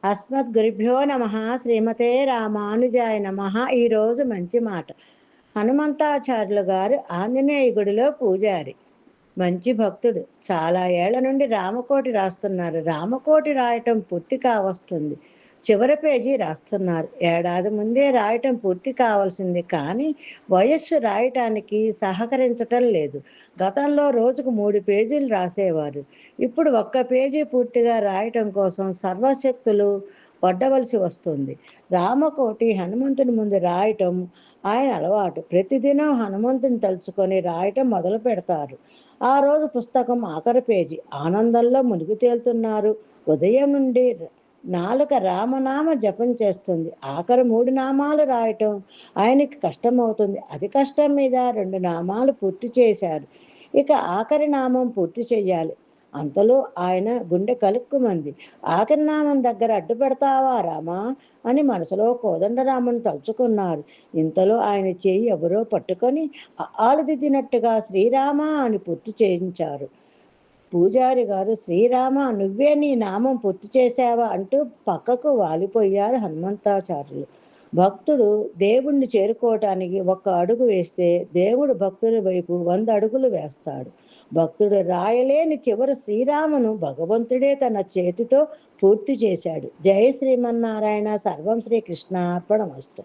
అస్మద్గురుభ్యో నమ. శ్రీమతే రామానుజాయ నమ. ఈరోజు మంచి మాట. హనుమంతాచార్యులు గారు ఆంజనేయ గుడిలో పూజారి, మంచి భక్తుడు. చాలా ఏళ్ల నుండి రామకోటి రాస్తున్నారు. రామకోటి రాయటం పూర్తి కావస్తుంది. చివరి పేజీ రాస్తున్నారు. ఏడాది ముందే రాయటం పూర్తి కావాల్సింది, కానీ వయస్సు రాయటానికి సహకరించటం లేదు. గతంలో రోజుకు 3 పేజీలు రాసేవారు. ఇప్పుడు ఒక్క పేజీ పూర్తిగా రాయటం కోసం సర్వశక్తులు వడ్డవలసి వస్తుంది. రామకోటి హనుమంతుని ముందు రాయటం ఆయన అలవాటు. ప్రతిదినం హనుమంతుని తలుచుకొని రాయటం మొదలు పెడతారు. ఆ రోజు పుస్తకం ఆఖరి పేజీ. ఆనందంలో మునిగి తేలుతున్నారు. ఉదయం నుండి నాలుక రామనామ జపం చేస్తుంది. ఆఖరి 3 నామాలు రాయటం ఆయనకి కష్టమవుతుంది. అది కష్టం మీద 2 నామాలు పూర్తి చేశారు. ఇక ఆఖరి నామం పూర్తి చెయ్యాలి. అంతలో ఆయన గుండె కలుక్కుమంది. ఆఖరి నామం దగ్గర అడ్డు పెడతావా రామా అని మనసులో కోదండరాముని తలుచుకున్నారు. ఇంతలో ఆయన చేయి ఎవరో పట్టుకొని ఆలుదిద్దినట్టుగా శ్రీరామ అని పూర్తి చేయించారు. పూజారి గారు, శ్రీరామ, నువ్వే నీ నామం పూర్తి చేశావా అంటూ పక్కకు వాలిపోయారు హనుమంతాచార్యులు. భక్తుడు దేవుణ్ణి చేరుకోవటానికి 1 అడుగు వేస్తే దేవుడు భక్తుడి వైపు 100 అడుగులు వేస్తాడు. భక్తుడు రాయలేని చివరి శ్రీరామును భగవంతుడే తన చేతితో పూర్తి చేశాడు. జై శ్రీమన్నారాయణ. సర్వం శ్రీకృష్ణార్పణమస్తు.